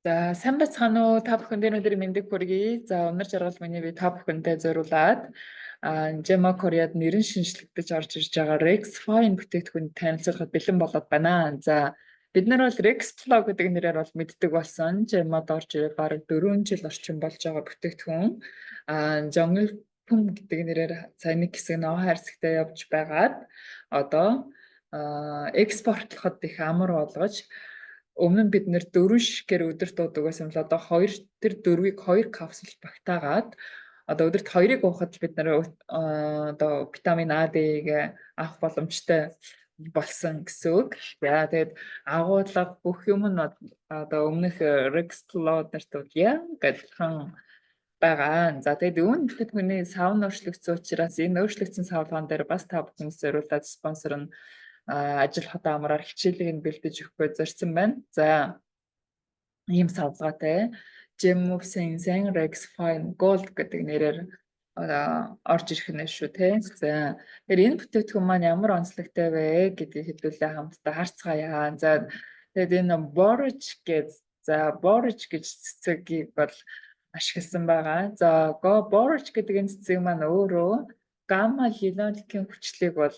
За сайн бацхан уу та бүхэнд өнөөдөр мэндийг хүргэе. За өнөр жаргал миний би та бүхэнтэй зориулаад Gemma Koread нэрэн шинжлэгдэж орж ирж байгаа Rex Fine бүтээгдэхүүн танилцуулахад бэлэн болоод байна. За бид нар бол Rex Flow гэдэг нэрээр бол мэддэг болсон. Gemma-д орж ирээд бараг 4 жил орчим болж байгаа бүтээгдэхүүн. Jungle Pum гэдэг нэрээр сая нэг хэсэг нөө хайрцагтай явж байгаад одоо экспортлоход их амар болгож өмнө нь бид нэр 4 ширхгээр өдөрт уудаг байсан бол одоо 2 тэр 4-ийг 2 капсул багтаагаад одоо өдөрт 2-ыг уухад бид нар одоо витамин А, D-г авах боломжтой болсон гэсэн үг. За тэгээд агуулга бүх юм нь одоо өмнөх Rexplode нарт бол яг адилхан байгаа. За тэгээд үүнтэд хүний савн өөрчлөгдсөн учраас энэ өөрчлөгдсөн савн дээр бас та бүхэн зориулаад спонсор нь ажил хотоо амраар хичээлийг нь бэлдэж өгөхөд зорьсон байна. За ийм савлгаатай Gemmovsen Rex Fine Gold гэдэг нэрээр орж ирэх нь шүү те. За тэгэхээр энэ бүтээгдэхүүн маань ямар онцлогтой вэ гэдгийг хэдүүлээ хамтдаа харцгаая. За тэгээд энэ Borage гэж цэцгийг бол ашигласан байгаа. За Borage гэдэг энэ цэцэг маань өөрөө гамма линолеукийн хүчлийг бол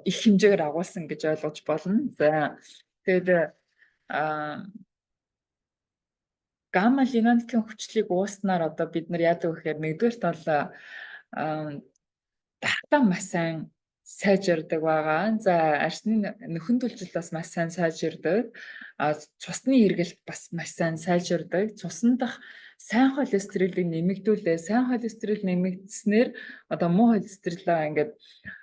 их хэмжээгээр агуулсан гэж ойлгож болно. За тэгээд гамма линолеукийн хүчлийг ууснаар одоо бид нар яадаг вэ гэхээр нэгдүгээрт бол дахтаа маш сайн сайжирдаг байгаа. За арсны нөхөн төлжилт бас маш сайн сайжирдаг. Цусны эргэлт бас маш сайн сайжирдаг. Цусан дах сайн холестеролыг нэмэгдүүлээ. Сайн холестерол нэмэгдснээр одоо муу холестеролаа ингээд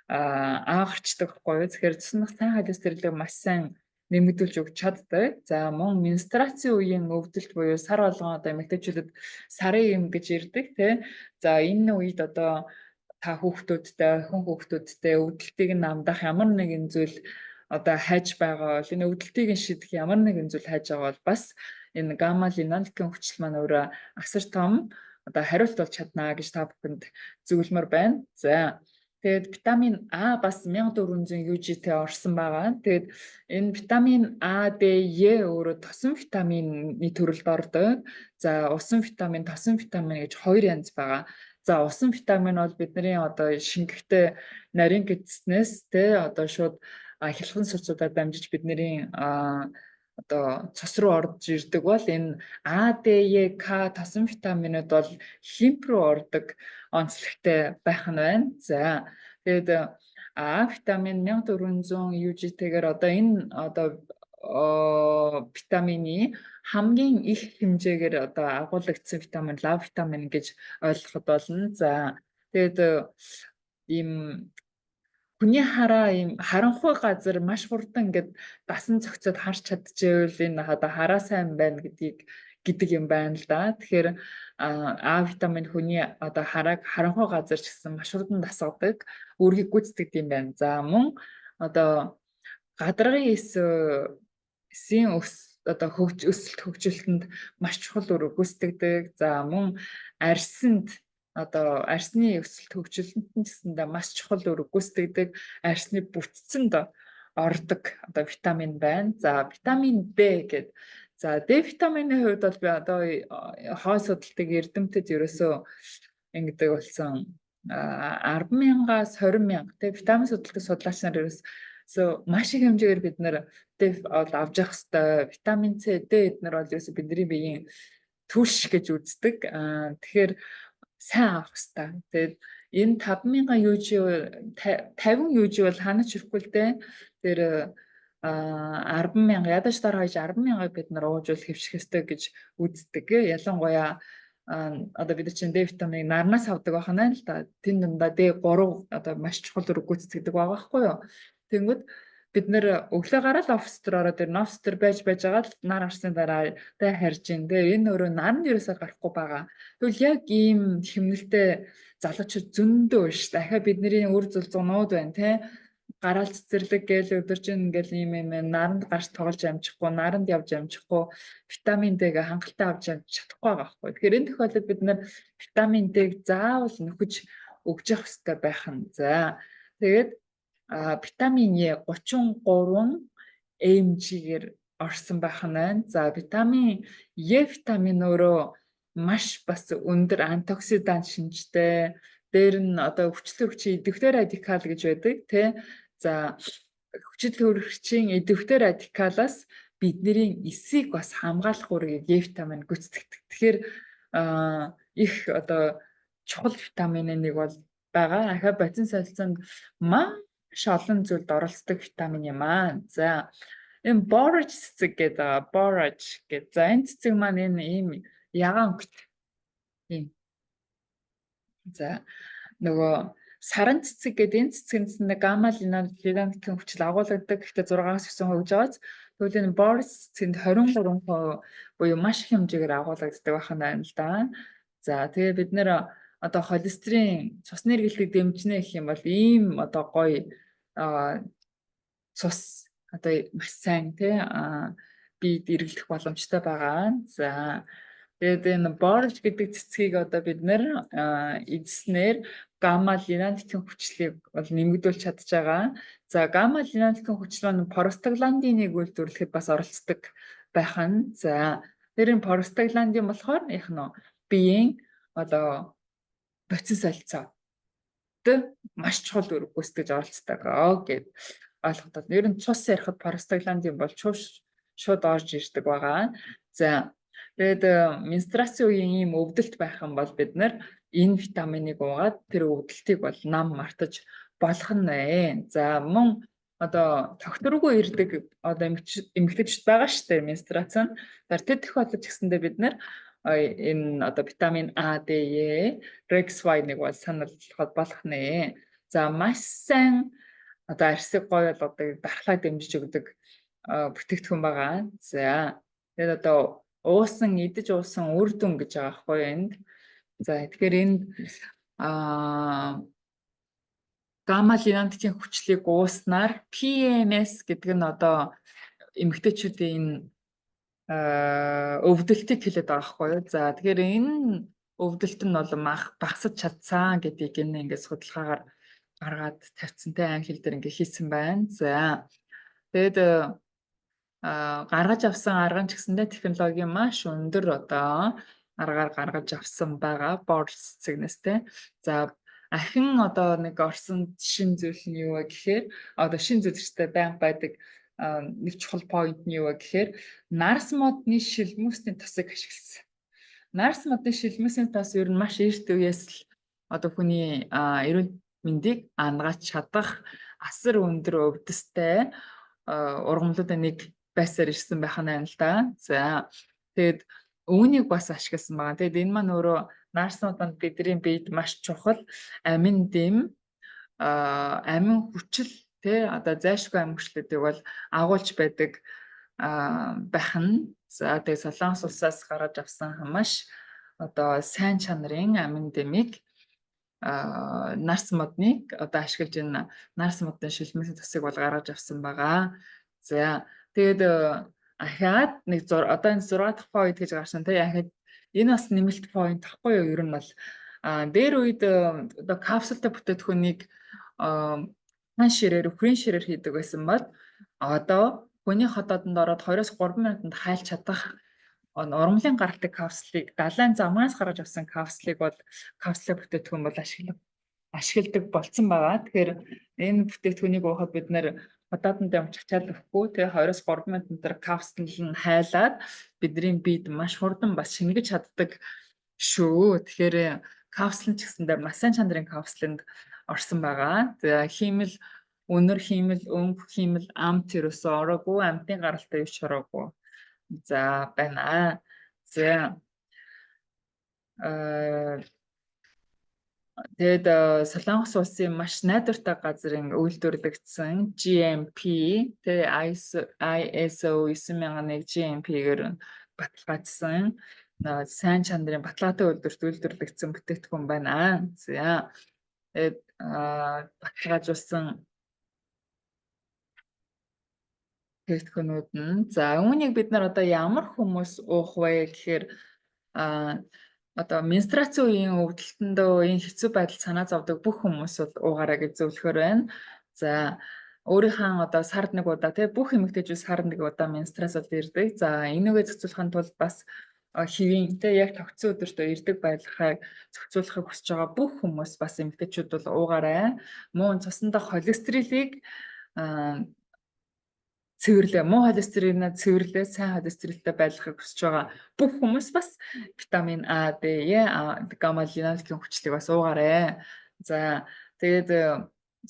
аагарчдаг байхгүй юу. Тэгэхээр цусан дах сайн холестеролыг маш сайн нэмэгдүүлж өгч чаддаг. За мөн менструацийн үеийн өвдөлт буюу сар болгон одоо эмэгтэйчүүдэд сарын юм гэж ирдэг тий. За энэ үед одоо та хүүхдүүдтэй, охин хүүхдүүдтэй өвдөлтийг намдах ямар нэгэн зүйл одоо хайж байгаа бол энэ өвдөлтийг шийдэх ямар нэгэн зүйл хайж байгаа бол бас энэ гамма линолеукийн хүчил маань өөрөө асар том одоо хариулт болж чадна гэж та бүхэнд зөвлөмөр байна. За тэгээд витамин А бас 1400 UG-тэй орсон байгаа. Тэгээд энэ витамин А, D, E өөрөө тосон витамины төрөлд ордог. За усан витамин, тосон витамин гэж хоёр янз байгаа. За усан витамин бол бидний одоо шингэхтэй нарийн гэцснээс те одоо шууд хялхан суцуудаар дамжиж бидний одоо цус руу орж ирдэг бол энэ А, D, E, K тосон витаминууд бол лимф руу ордог онцлогтой байх нь байна. За тэгээд А витамин 1400 UG-тэйгээр одоо энэ одоо витамины хамгийн их хэмжээгээр одоо агуулгдсан витамин лав витамин гэж ойлгоход болно. За тэгээд ийм хүний хараа ийм харанхуй газар маш хурдан ингээд дасан цогцоод харж чадчихвэл энэ одоо хараа сайн байна гэдэг юм байна л да. Тэгэхээр А витамин хүний одоо харааг харанхуй газар ч гэсэн маш хурдан дасгадаг, үүргийг гүйцэтгэдэг юм байна. За мөн одоо гадаргын эсийн одоо өсөлт хөгжилтөнд маш чухал үр гүйцэтгэдэг. За мөн арьсанд одоо арьсны өсөлт хөгжилтөнд гэсэндээ маш чухал үр гүйцэтгэдэг, арьсны бүтцэнд ордог одоо витамин байна. За витамин D гэдэг. За D витамины хувьд бол би одоо хой судалтыг эрдэмтэд ерөөсөө ингэдэг болсон 10,000-аас 20,000 тэг витамин судалтыг судлаач нар ерөөсөө маш их хэмжээгээр бид нар D бол авч явах хэрэгтэй. Витамин C, D эднэр бол ерөөсөө бидний биеийн түлш гэж үздэг. Тэгэхээр сайн авах хэрэгтэй. Тэгээд энэ 5,000 UG 50 UG бол ханаж ирэхгүй л дээ. Тэр 10,000 ядаж дараа хаяж 10,000-ыг бид нар уужвал хэвших ёстой гэж үздэг. Ялангуяа одоо бид чинь D витаминыг нарнаас авдаг байна л да. Тэн дундаа D3 одоо маш чухал үр гүйцэтгэдэг байгаа байхгүй юу. Тэнгүүд бид нэр өглөө гараад офис дээр ороод ирнэ. Офис дээр байж байгаа л нар арсны дараа тэ харж ин. Тэгээ энэ өөрөө нар нь ерөөсөө гарахгүй байгаа. Тэгвэл яг ийм хэмнэлтэй залуучууд зөндөө шүү. Дахиад бидний үр зул зунууд байна те. Гараал цэцэрлэг гээл өдөржин ингээл ийм наранд гарч тоглож амжихгүй, наранд явж амжихгүй, витамин D-г хангалттай авч амжих чадахгүй байгаа байхгүй. Тэгэхээр энэ тохиолдолд бид нар витамин D-г заавал нөхөж өгж явах хэрэгтэй байх нь. За тэгээд витамин E 33 mg-гээр орсон байх нь байна. За витамин Е витамин өөрөө маш бас өндөр антиоксидант шинжтэй. Дээр нь одоо хүчил төрөгчийн идэвхтэй радикал гэж байдаг тий. За хүчил төрөгчийн идэвхтэй радикалаас бидний эсийг бас хамгаалах үүргийг Е витамин гүйцэтгэдэг. Тэгэхээр их одоо чухал витамины нэг бол байгаа. Ахаа бодис солилцоонд маш олон зүйлд оролцдог витамин юм аа. За энэ борж цэцэг гэдэг борж гэдэг. За энэ цэцэг маань энэ ийм ягаан өнгөт. Ийм. За нөгөө саран цэцэг гэдэг энэ цэцгэнд нэг гамма линолеантын хүчил агуулгадаг. Гэхдээ 6-аас 9% гэж байгааз. Тэгвэл энэ борж цэцгэнд 23% буюу маш их хэмжээгээр агуулгаддаг байх нь байна л да. За тэгээ бид нэр одоо холестерин цусны эргэлтийг дэмжинэ гэх юм бол ийм одоо гоё цус одоо маш сайн тий бид эргэлдэх боломжтой байгаа. За тэгээд энэ борж гэдэг цэцгийг одоо бид нэр эзэснээр гамма линолеантын хүчлийг бол нэмэгдүүлж чадж байгаа. За гамма линолеантын хүчил маань простагландиныг үйлдвэрлэхэд бас оролцдог байх нь. За тэр энэ простагландин болохоор яг нь биеийн одоо бодис солилцоо маш чухал үүрэг гүйцэтгэж оролцдог гэд ойлгоход. Ер нь цус ярихад простагландин бол шууд орж ирдэг байгаа. За тэгээд менструацийн үеийн ийм өвдөлт байх юм бол бид нар энэ витаминыг уугаад тэр өвдөлтийг бол нам мартаж болох нь. За мөн одоо тогтворгүй ирдэг одоо эмэгтэйчүүд байгаа шүү дээ менструац нь. Тэр тохиолдолд гэсэндээ бид нар энэ одоо витамин А, Д, Е, REX-Y-ыг бол саналлахад болох нэ. За маш сайн одоо арсыг гоё болгодог, дархлаа дэмжиж өгдөг бүтээгдэхүүн байгаа. За тэгээд одоо идэж уусан үр дүн гэж байгаа байхгүй энд. За тэгэхээр энд гамма линолеантын хүчлийг ууснаар PMS гэдэг нь одоо эмэгтэйчүүдийн өвдөлтийг хэлээд байгаа байхгүй юу. За тэгэхээр энэ өвдөлт нь бол багасж чадсан гэдгийг ингээд судалгаагаар гаргаад тавьсан те англи хэл дээр ингээд хийсэн байна. За тэгээд гаргаж авсан арга нь ч гэсэндээ технологи маш өндөр одоо аргаар гаргаж авсан байгаа борж цэцэгнээс те. За ахин одоо нэг орсон шин зүйл нь юу вэ гэхээр одоо шин зүйлстэй байнга байдаг нэг чухал point нь юу вэ гэхээр нарс модны шилмүсний тосыг ашигласан. Нарс модны шилмүсний тос ер нь маш эрт үеэс л одоо хүний эрүүл мэндийг ангааж чадах асар өндөр өвдөстэй ургамлуудын нэг байсаар ирсэн байх нь байна л да. За тэгээд үүнийг бас ашигласан байгаа. Тэгээд энэ маань өөрөө нарс модонд бидний биед маш чухал амин дэм амин хүчил тэ одоо зайлшгүй амин хүчлүүдийг бол агуулж байдаг байх нь. За тэгээд Солонгос улсаас гаргаж авсан маш одоо сайн чанарын амин дэмийг нарс модныг одоо ашиглаж энэ нарс модны шилмэсийн тосыг бол гаргаж авсан байгаа. За тэгээд ахаад нэг одоо энэ 6 дахь point гэж гарсан тийм ахаад энэ бас нэмэлт point тахгүй юу ер нь бол дээр үед одоо капсултай бүтээтгүнийг хан ширээр үхрийн ширээр хийдэг байсан бол одоо хүний хотоодонд ороод 2-3 минутанд хайлт чадах ургамлын гаргадаг капслыг далайн замнаас гаргаж авсан капслыг бол капсулын бүтээтгүн бол ашигладаг болцсон байгаа. Тэгэхээр энэ бүтээтгүнийг уухад бид нэр хотоодонд явж ачаалахгүй тэгээ 2-3 минутанд капсул нь хайлаад бидний биед маш хурдан бас шингэж чаддаг шүү. Тэгэхээр капсул ч гэсэндээ маш сайн чанарын капсулд орсон байгаа. За хиймэл өнөр хиймэл өнгө хиймэл амт ерөөсөө ороогүй, амтны гаралтай юу ч ороогүй. За байна. За тэгээд Солонгос улсын маш найдвартай газрын үйлдвэрлэгдсэн GMP тэ ISO 9001 GMP-гээр баталгаажсан сайн чанарын баталгаатай үйлдвэрлэгдсэн бүтээгдэхүүн байна. За тэгээд баталгаажуулсан бүтээгдэхүүнүүд нь за үүнийг бид нар одоо ямар хүмүүс уух вэ гэхээр одоо менструацийн үеийн өвдөлтөндөө энэ хэцүү байдал санаа зовдөг бүх хүмүүс бол уугаараа гэж зөвлөхөр байна. За өөрийнхөө одоо сард нэг удаа тий бүх эмэгтэйчүүд сард нэг удаа менструац бол ирдэг. За энийгээ зохицуулахын тулд бас хэвийн тий яг тогтсон өдөртөө ирдэг байдлахыг зохицуулахыг хүсэж байгаа бүх хүмүүс бас эмэгтэйчүүд бол уугаарай. Муу цусндаа холестеролийг цэвэрлээ. Муу холестеринаа цэвэрлээ, сайн холестеролтой байдлахыг хүсэж байгаа бүх хүмүүс бас витамин А, Д, гамма линолекийн хүчлийг бас уугаарай. За тэгээд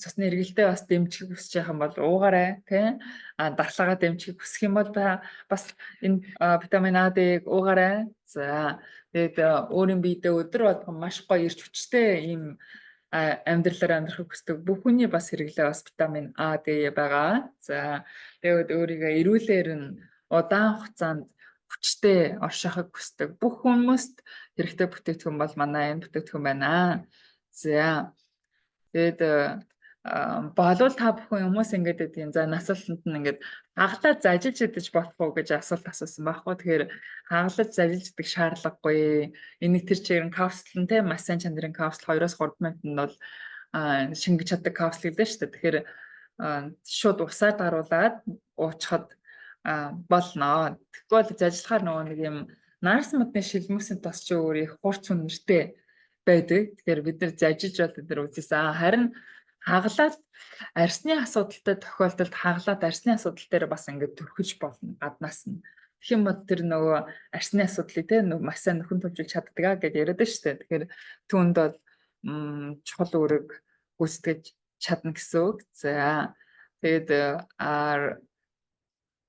цусны эргэлтэд бас дэмжих хүсэж байгаа юм бол уугаарай тий. Дархлаагаа дэмжих хүсэх юм бол бас энэ витамин А, Д-г уугаарай. За тэгээд өөрийн биедээ өдөр болгон маш гоё ирж хүчтэй ийм амьдралаар амьдрахыг хүсдэг бүх хүний бас хэрэглээ бас витамин А, Д байгаа. За тэгээд өөрийгөө эрүүлэр нь удаан хугацаанд хүчтэй оршихыг хүсдэг бүх хүмүүст хэрэгтэй бүтээгдэхүүн бол манай энэ бүтээгдэхүүн байна. За тэгээд болвол та бүхэн хүмүүс ингэж байдгийн. За насалтанд нь ингэж хагалаад зажилж идэж болох уу гэж асуулт асуусан байхгүй. Тэгэхээр хагалаад зажилж идэх шаардлагагүй. Энийг тэр чигээр нь капсул нь те маш сайн чанарын капсул 2-3 минутанд нь бол шингэж чаддаг капсул гэдэг шүү дээ. Тэгэхээр шууд усаар даруулаад уучихад болно. Тэгэхгүй бол зажилахаар нөгөө нэг юм нарс модны шилмүсэнд бас ч өөр их хурц үнэртэй байдаг. Тэгэхээр бид нар зажилж бол бид нар үзээсээ харин хагалаад арсны асуудалтай тохиолдолд хагалаад арсны асуудал дээр бас ингээд төрөхөж болно гаднаас нь. Тэгэх юм бол тэр нөгөө арсны асуудлыг те маш сайн нөхөн төвжүүлж чаддаг гэж яриад байна шүү дээ. Тэгэхээр түүнд бол чухал үүрэг гүйцэтгэж чадна гэсэн үг. За тэгээд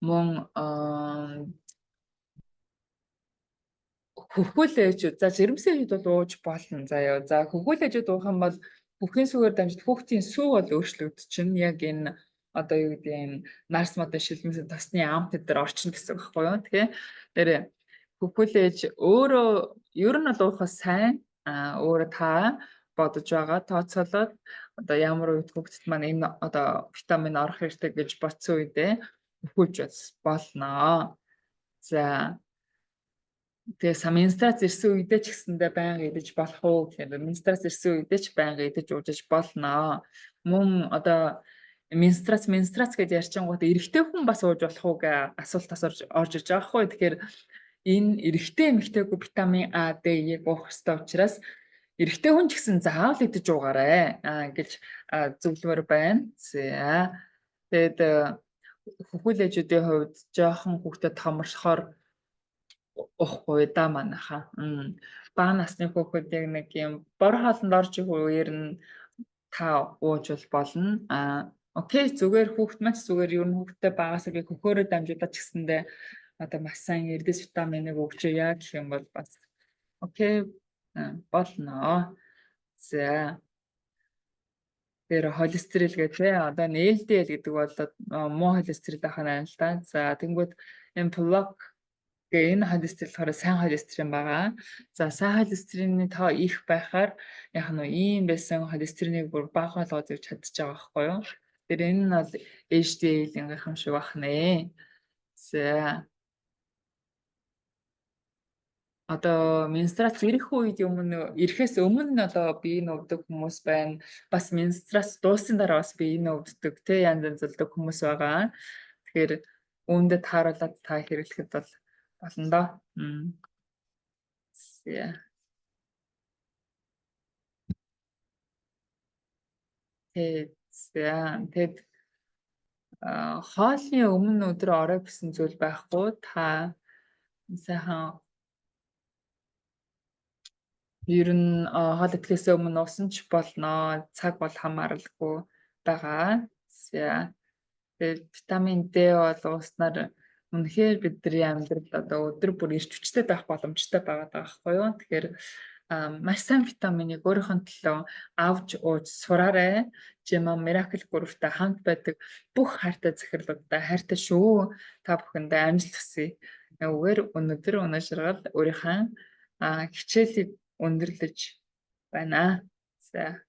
мөн хөвгүүлээжүүд за жирэмсэн хэд бол ууж болно заяа. За хөвгүүлээжүүд уух юм бол бүхний сүгээр дамжид хүүхдийн сүү бол өөрчлөгдөж яг энэ одоо юу гэдэг юм нарс модын шилмэсийн тосны амт дээр орчин гэсэн үг байхгүй юу. Тэгэхээр хөвгүүлээж өөрөө ер нь бол уухаас сайн өөрөө та бодож байгаа тооцоолоод одоо ямар үед хүүхдэд маань энэ одоо витамин орох хэрэгтэй гэж бодсон үедээ хөвгүүлж болно. За тэгээ менструац ирсэн үедээ ч гэсэндээ байнга идэж болох уу гэхээр менструац ирсэн үедээ ч байнга идэж уужиж болно. Мөн одоо менструац гэж ярьчингууд эрэгтэй хүн бас ууж болох уу гэ асуултаас орж иж байгаа хгүй. Тэгэхээр энэ эрэгтэй эмэгтэйгүй витамин А, Д-ийг уух хэрэгтэй учраас эрэгтэй хүн ч гэсэн заавал идэж уугаарай гэж зөвлөмөр байна. За тэгээд хөвгүүлээжүүдийн хувьд жоохон хүүхдэд томорсохоор уухгүй да манайха. Бага насны хүүхэд яг нэг юм бор хоолнд орж ирэх үеэр нь та ууж болно. Окей зүгээр хүүхэд маш зүгээр ер нь хүүхдтэй багасаа би хөхөөрөө дамжуулаад ч гэсэндээ одоо маш сайн эрдэс витаминыг өгч яа гэх юм бол бас окей болно. За тэр холестерол гэдэг одоо LDL гэдэг бол муу холестерол ахна л да. За тэнгууд энэ блок энэ холестерол болохоор сайн холестерин байгаа. За сайн холестерины тоо их байхаар яг нь ийм байсан холестериныг бүр бага болгоод зүйж чадчих байгаа байхгүй юу? Тэр энэ нь бол HDL-ийн гайхамшиг бахнэ. За одоо менструац ирэх үед ирэхээс өмнө одоо биеийг өвдөх хүмүүс байна. Бас менструац дууссан дараа бас биеийг өвддөг те янз янзлдаг хүмүүс байгаа. Тэгэхээр үүндэд тааруулаад та хэрэглэхэд бол болно доо. Тэгээд хоолны өмнө өдөр орой гэсэн зүйл байхгүй. Та сайхан ер нь хоол идэхээс өмнө уусан ч болно. Цаг бол хамааралгүй байгаа. Тэгээд витамин Д бол ууснаар үнэхээр бидний амьдралд одоо өдөр бүр ирч хүчтэй байх боломжтой байгаа байхгүй юу? Тэгэхээр маш сайн витаминыг өөрийнхөө төлөө авч ууж сураарай. Жима Miracle Group-тай хамт байдаг бүх хайртай захирлуудтай хайртай шүү. Та бүхэндээ амжилт хүсье. Үгээр өнөөдөр өнөөшргал өөрийнхөө хичээлийг өндөрлөж байна. За